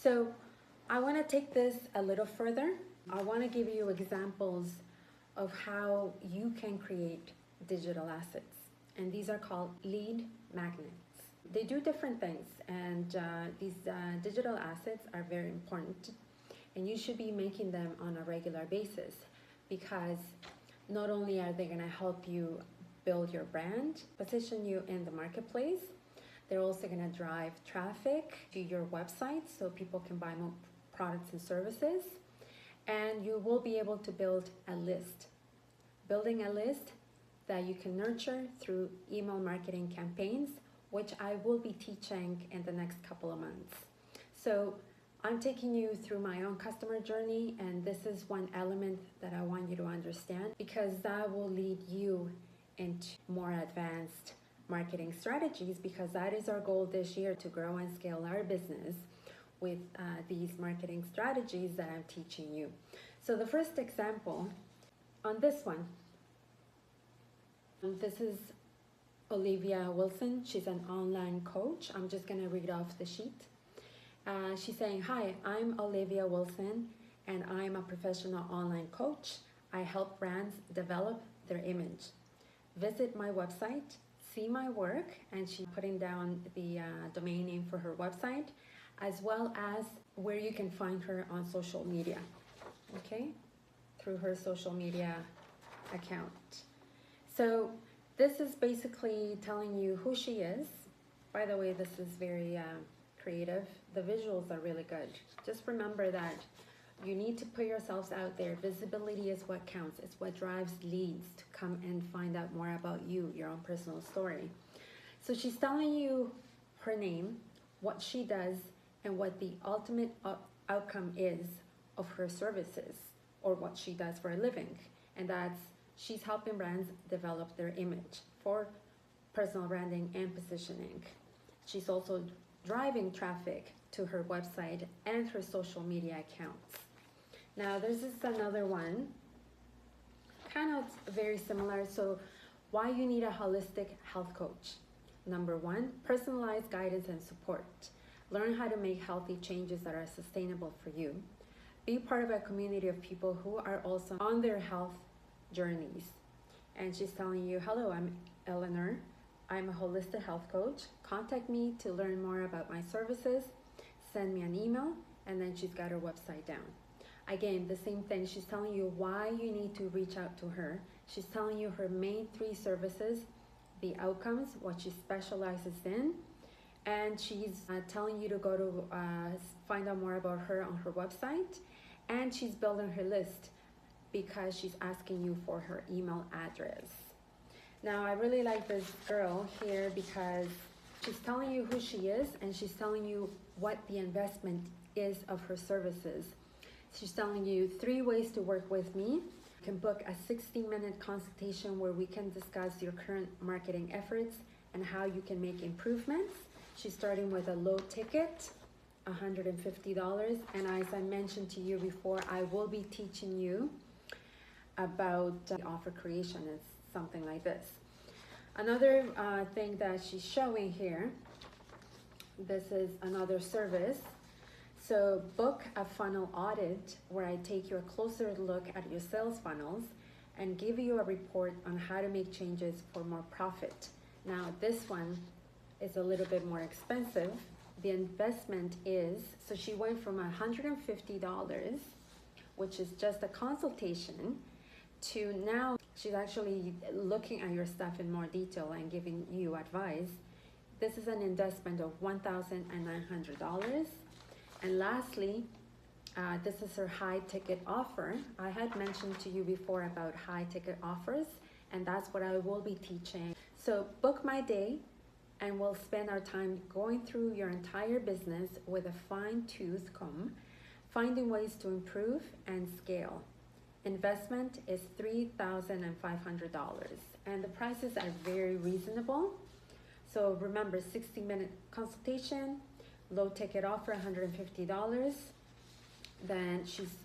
So I want to take this a little further. I want to give you examples of how you can create digital assets. And these are called lead magnets. They do different things, and these digital assets are very important. And you should be making them on a regular basis, because not only are they going to help you build your brand, position you in the marketplace, they're also going to drive traffic to your website so people can buy more products and services. And you will be able to build a list. Building a list that you can nurture through email marketing campaigns, which I will be teaching in the next couple of months. So I'm taking you through my own customer journey, and this is one element that I want you to understand, because that will lead you into more advanced marketing strategies, because that is our goal this year, to grow and scale our business with these marketing strategies that I'm teaching you. So the first example on this one, this is Olivia Wilson. She's an online coach. I'm just going to read off the sheet. She's saying, "Hi, I'm Olivia Wilson, and I'm a professional online coach. I help brands develop their image. Visit my website, see my work," and she's putting down the domain name for her website, as well as where you can find her on social media, okay, through her social media account. So this is basically telling you who she is. By the way, this is very creative. The visuals are really good. Just remember that you need to put yourselves out there. Visibility is what counts. It's what drives leads to come and find out more about you, your own personal story. So she's telling you her name, what she does, and what the ultimate outcome is of her services, or what she does for a living. And that's, she's helping brands develop their image for personal branding and positioning. She's also driving traffic to her website and her social media accounts. Now there's this another one, kind of very similar. So why you need a holistic health coach. Number one, personalized guidance and support. Learn how to make healthy changes that are sustainable for you. Be part of a community of people who are also on their health journeys. And she's telling you, "Hello, I'm Eleanor. I'm a holistic health coach. Contact me to learn more about my services. Send me an email," and then she's got her website down. Again, the same thing. She's telling you why you need to reach out to her. She's telling you her main 3 services, the outcomes, what she specializes in, and she's telling you to go to find out more about her on her website, and she's building her list because she's asking you for her email address. Now, I really like this girl here because she's telling you who she is, and she's telling you what the investment is of her services. She's telling you 3 ways to work with me. You can book a 60-minute consultation where we can discuss your current marketing efforts and how you can make improvements. She's starting with a low ticket, $150. And as I mentioned to you before, I will be teaching you about offer creation. It's something like this. Another thing that she's showing here, this is another service. So book a funnel audit where I take you a closer look at your sales funnels and give you a report on how to make changes for more profit. Now this one is a little bit more expensive. The investment is, so she went from $150, which is just a consultation, to now she's actually looking at your stuff in more detail and giving you advice. This is an investment of $1,900. And lastly, this is her high ticket offer. I had mentioned to you before about high ticket offers, and that's what I will be teaching. So book my day, and we'll spend our time going through your entire business with a fine-tooth comb, finding ways to improve and scale. Investment is $3,500, and the prices are very reasonable. So remember, 60-minute consultation, low ticket offer, $150. Then she's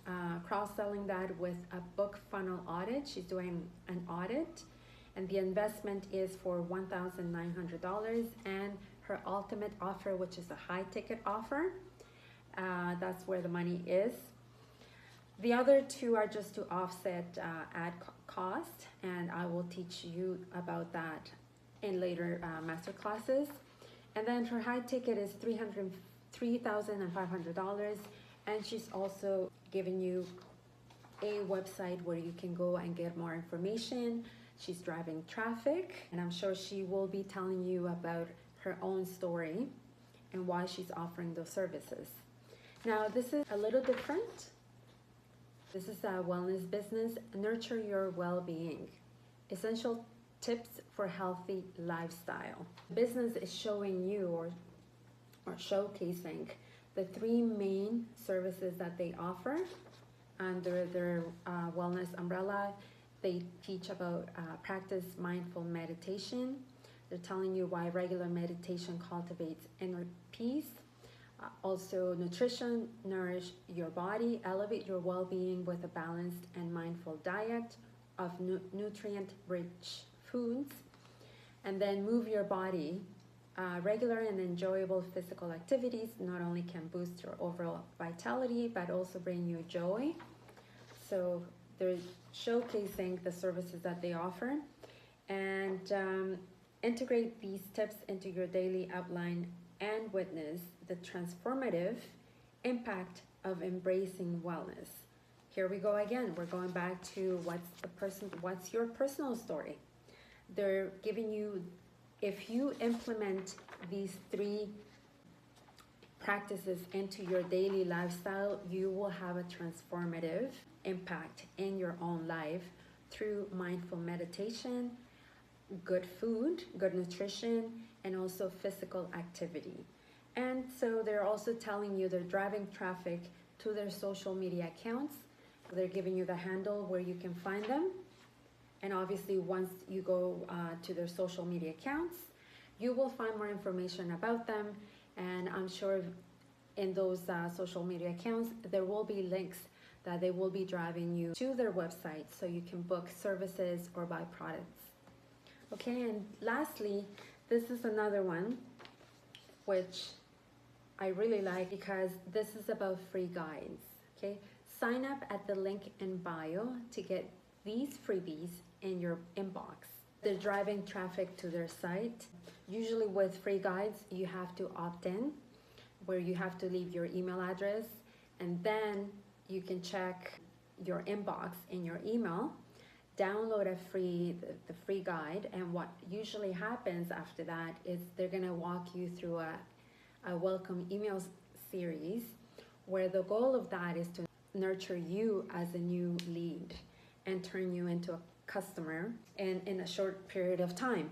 cross-selling that with a book funnel audit. She's doing an audit, and the investment is for $1,900. And her ultimate offer, which is a high ticket offer, that's where the money is. The other two are just to offset ad cost, and I will teach you about that in later master classes. And then her high ticket is $3,500, and she's also giving you a website where you can go and get more information. She's driving traffic, and I'm sure she will be telling you about her own story and why she's offering those services. Now, this is a little different. This is a wellness business, Nurture Your Well-Being, essential tips for healthy lifestyle. Business is showing you or showcasing the three main services that they offer under their wellness umbrella. They teach about practice mindful meditation. They're telling you why regular meditation cultivates inner peace. Also, nutrition, nourish your body, elevate your well-being with a balanced and mindful diet of nutrient-rich foods. And then move your body. Regular and enjoyable physical activities not only can boost your overall vitality, but also bring you joy. So they're showcasing the services that they offer, and integrate these tips into your daily outline and witness the transformative impact of embracing wellness. Here we go again. We're going back to what's your personal story. They're giving you, if you implement these three practices into your daily lifestyle, you will have a transformative impact in your own life through mindful meditation, good food, good nutrition, and also physical activity. And so they're also telling you they're driving traffic to their social media accounts. They're giving you the handle where you can find them. And obviously, once you go to their social media accounts, you will find more information about them. And I'm sure in those social media accounts, there will be links that they will be driving you to their website so you can book services or buy products. Okay, and lastly, this is another one which I really like because this is about free guides. Okay, sign up at the link in bio to get these freebies in your inbox. They're driving traffic to their site. Usually with free guides, you have to opt in, where you have to leave your email address, and then you can check your inbox in your email, download the free guide, and what usually happens after that is they're gonna walk you through a welcome email series, where the goal of that is to nurture you as a new lead and turn you into a customer in a short period of time.